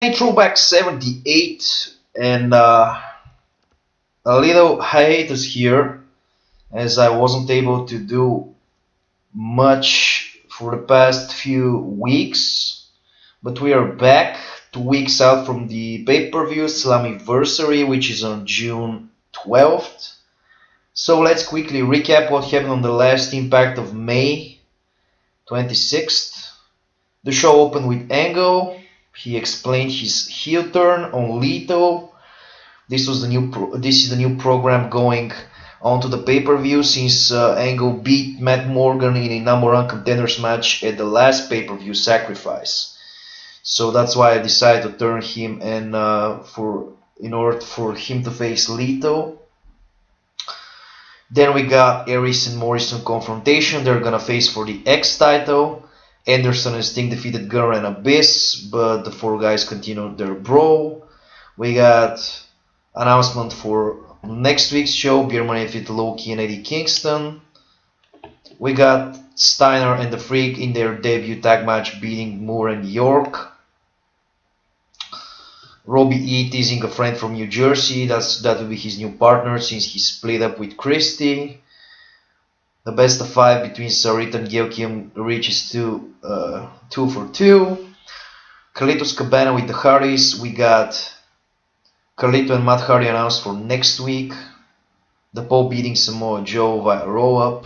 Throwback 78 and a little hiatus here as I wasn't able to do much for the past few weeks, but we are back 2 weeks out from the pay-per-view Slammiversary, which is on June 12th. So let's quickly recap what happened on the last Impact of May 26th. The show opened with Angle. He explained his heel turn on Lito. This is the new program going onto the pay-per-view since Angle beat Matt Morgan in a number one contenders match at the last pay-per-view Sacrifice. So that's why I decided to turn him and in order for him to face Lito. Then we got Aries and Morrison confrontation. They're gonna face for the X title. Anderson and Sting defeated Gunner and Abyss, but the four guys continued their brawl. We got announcement for next week's show. Beer Money defeated Loki and Eddie Kingston. We got Steiner and the Freak in their debut tag match beating Moore and York. Robbie E teasing a friend from New Jersey. That will be his new partner since he split up with Christie. The best of 5 between Sarita and Gail Kim reaches 2 for 2. Carlito's Cabana with the Hardys. We got Carlito and Matt Hardy announced for next week. The Pope beating Samoa Joe via roll-up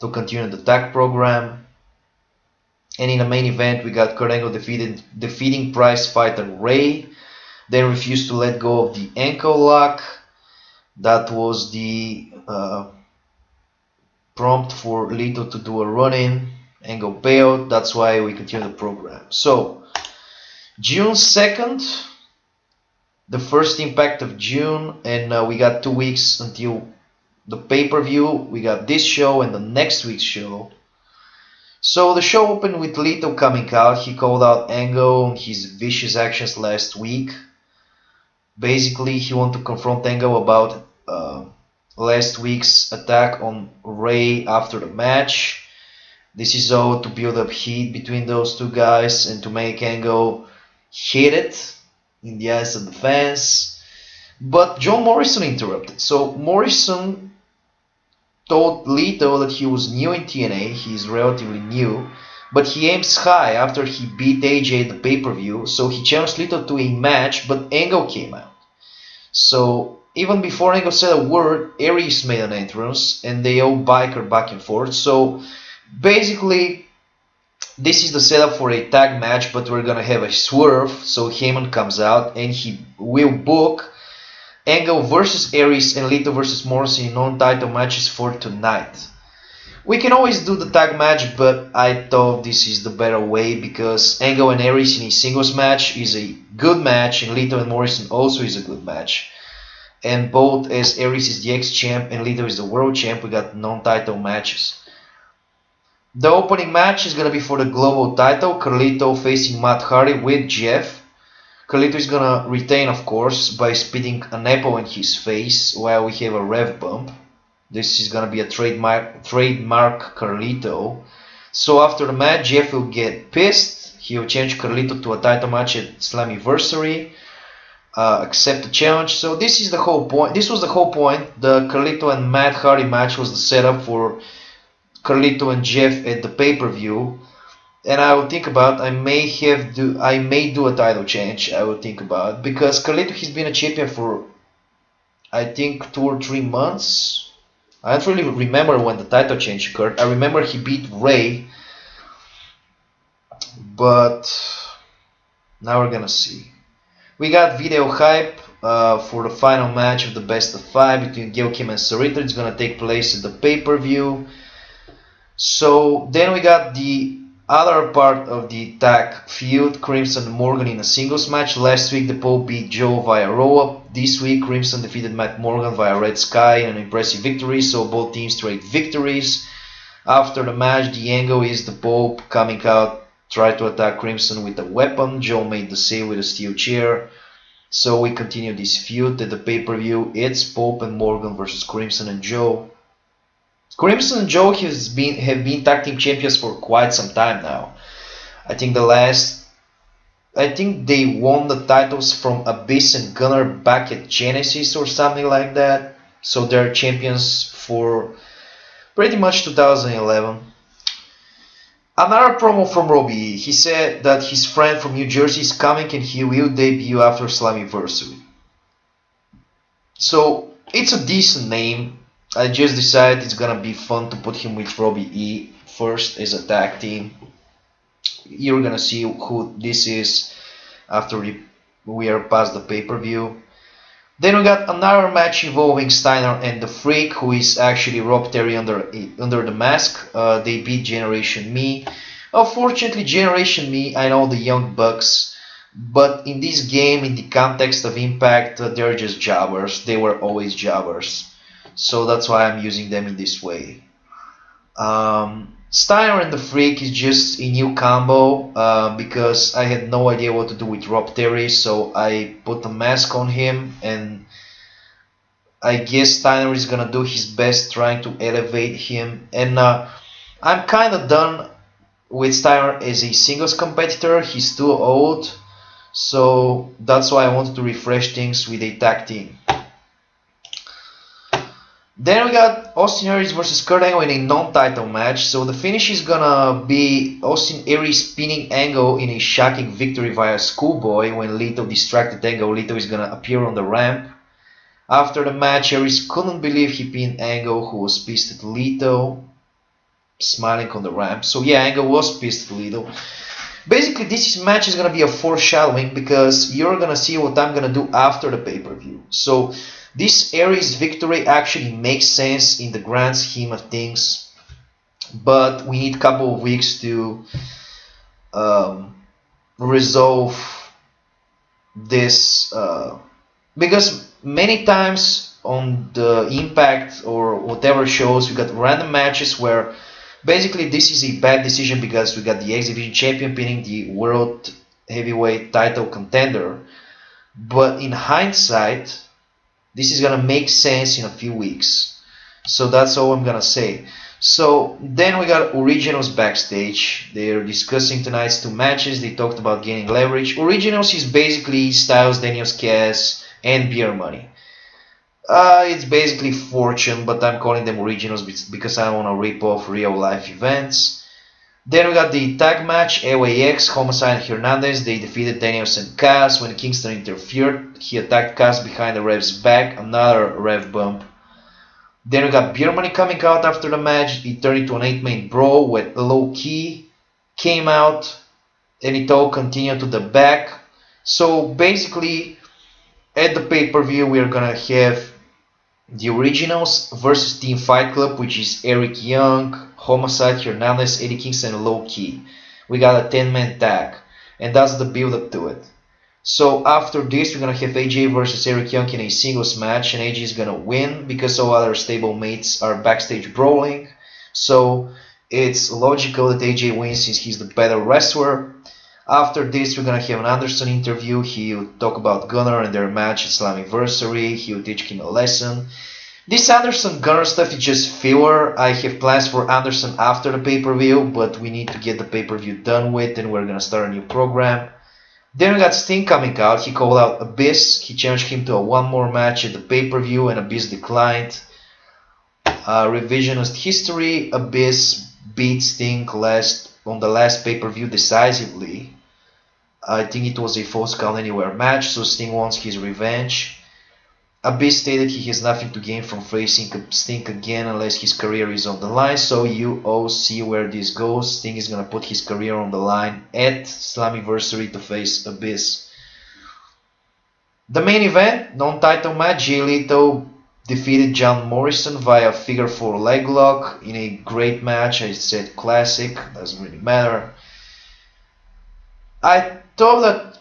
to continue the tag program. And in the main event, we got Kurt Angle defeating prize fighter Ray. They refused to let go of the ankle lock. That was the prompt for Lito to do a run-in. Angle bailed. That's why we continue the program. So, June 2nd, the first Impact of June, and we got 2 weeks until the pay-per-view. We got this show and the next week's show. So the show opened with Lito coming out. He called out Angle on his vicious actions last week. Basically, he wanted to confront Angle about last week's attack on Ray after the match. This is all to build up heat between those two guys and to make Angle hit it in the eyes of the fans. But John Morrison interrupted. So Morrison told Lito that he was new in TNA. He's relatively new, but he aims high after he beat AJ at the pay-per-view. So he challenged Lito to a match, but Angle came out. So even before Angle said a word, Aries made an entrance, and they all biker back and forth. So basically, this is the setup for a tag match, but we're gonna have a swerve. So Heyman comes out, and he will book Angle versus Aries and Lito versus Morrison in non-title matches for tonight. We can always do the tag match, but I thought this is the better way because Angle and Aries in a singles match is a good match, and Lito and Morrison also is a good match. And both as Aries is the ex-champ and Lito is the world champ, we got non-title matches. The opening match is going to be for the global title, Carlito facing Matt Hardy with Jeff. Carlito is going to retain, of course, by spitting an apple in his face while we have a rev bump. This is going to be a trademark Carlito. So after the match, Jeff will get pissed. He will change Carlito to a title match at Slammiversary. Accept the challenge. So this is the whole point. This was the whole point. The Carlito and Matt Hardy match was the setup for Carlito and Jeff at the pay-per-view. And I will think about I may do a title change. I will think about because Carlito has been a champion for I think 2 or 3 months. I don't really remember when the title change occurred. I remember he beat Ray, but now we're gonna see. We got video hype for the final match of the best of 5 between Gail Kim and Sarita. It's gonna take place at the pay-per-view. So then we got the other part of the tag feud, Crimson and Morgan in a singles match. Last week the Pope beat Joe via roll-up. This week Crimson defeated Matt Morgan via Red Sky in an impressive victory, so both teams trade victories. After the match, the angle is the Pope coming out, tried to attack Crimson with a weapon. Joe made the save with a steel chair. So we continue this feud at the pay-per-view. It's Pope and Morgan versus Crimson and Joe. Crimson and Joe have been tag team champions for quite some time now. I think the last I think they won the titles from Abyss and Gunner back at Genesis or something like that. So they're champions for pretty much 2011. Another promo from Robbie. He said that his friend from New Jersey is coming and he will debut after Slammiversary. So it's a decent name. I just decided it's gonna be fun to put him with Robbie E first as a tag team. You're gonna see who this is after we are past the pay-per-view. Then we got another match involving Steiner and the Freak, who is actually Rob Terry under the mask. They beat Generation Me. Unfortunately, Generation Me, I know the Young Bucks, but in this game, in the context of Impact, they're just jobbers. They were always jobbers. So that's why I'm using them in this way. Steiner and the Freak is just a new combo because I had no idea what to do with Rob Terry, so I put a mask on him, and I guess Steiner is gonna do his best trying to elevate him. And I'm kind of done with Steiner as a singles competitor. He's too old, so that's why I wanted to refresh things with a tag team. Then we got Austin Aries versus Kurt Angle in a non-title match. So the finish is gonna be Austin Aries pinning Angle in a shocking victory via Schoolboy. When Lito distracted Angle, Lito is gonna appear on the ramp. After the match, Aries couldn't believe he pinned Angle, who was pissed at Lito, smiling on the ramp. So yeah, Angle was pissed at Lito. Basically, this match is gonna be a foreshadowing because you're gonna see what I'm gonna do after the pay-per-view. So this Aries victory actually makes sense in the grand scheme of things, but we need a couple of weeks to resolve this because many times on the Impact or whatever shows we got random matches where basically this is a bad decision because we got the X Division champion pinning the World Heavyweight title contender, but in hindsight this is gonna make sense in a few weeks. So that's all I'm gonna say. So then we got Originals backstage. They're discussing tonight's two matches. They talked about gaining leverage. Originals is basically Styles, Daniels, Kaz, and Beer Money. It's basically Fortune, but I'm calling them Originals because I want to rip off real life events. Then we got the tag match, AYX, Homicide and Hernandez. They defeated Daniels and Kaz. When Kingston interfered, he attacked Kaz behind the Rev's back, another Rev bump. Then we got Beer Money coming out after the match. It turned into an 8-man brawl with Low Key came out, and it all continued to the back. So basically, at the pay-per-view, we are gonna have the Originals versus Team Fight Club, which is Eric Young, Homicide, Hernandez, Eddie Kingston, and Low Key. We got a 10-man tag, and that's the build-up to it. So after this, we're gonna have AJ versus Eric Young in a singles match, and AJ is gonna win because all other stablemates are backstage brawling. So it's logical that AJ wins since he's the better wrestler. After this, we're gonna have an Anderson interview. He'll talk about Gunner and their match at Slammiversary. He'll teach him a lesson. This Anderson Gunner stuff is just filler. I have plans for Anderson after the pay-per-view, but we need to get the pay-per-view done with, and we're gonna start a new program. Then we got Sting coming out. He called out Abyss. He challenged him to a one more match at the pay-per-view, and Abyss declined. Revisionist history: Abyss beat Sting on the last pay-per-view decisively. I think it was a Falls Count Anywhere match, so Sting wants his revenge. Abyss stated he has nothing to gain from facing Sting again unless his career is on the line, so you all see where this goes. Sting is gonna put his career on the line at Slammiversary to face Abyss. The main event, non-title match, Jay Lethal defeated John Morrison via figure 4 leg lock in a great match. I said classic, doesn't really matter. I thought that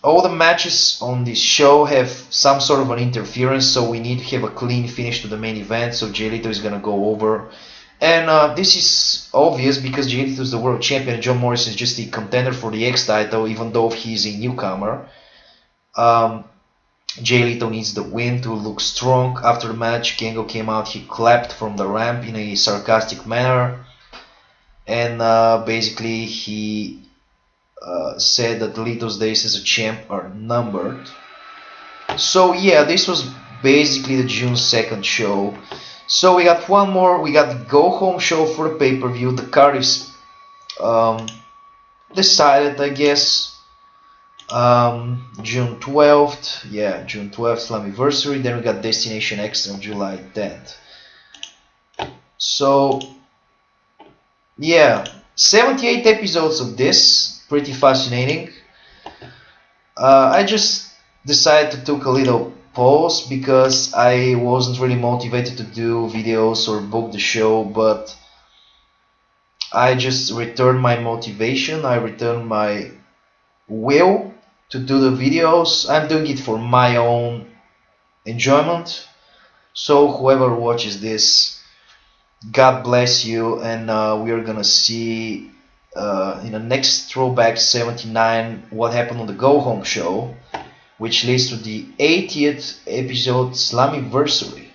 all the matches on this show have some sort of an interference, so we need to have a clean finish to the main event, so Jay Lethal is going to go over. And this is obvious because Jay Lethal is the world champion and John Morrison is just a contender for the X title, even though he's a newcomer. Jay Lethal needs the win to look strong. After the match, Gango came out, he clapped from the ramp in a sarcastic manner. And basically he said that Lito's days as a champ are numbered. So yeah, this was basically the June 2nd show. So we got one more. We got the go home show for the pay-per-view. The card is decided, I guess. June 12th. Yeah, June 12th, Slammiversary. Then we got Destination X on July 10th. So yeah, 78 episodes of this. Pretty fascinating. I just decided to take a little pause because I wasn't really motivated to do videos or book the show, but I just returned my motivation, I returned my will to do the videos. I'm doing it for my own enjoyment. So whoever watches this, God bless you, and we are gonna see in the next Throwback 79 what happened on the Go Home show, which leads to the 80th episode Slammiversary.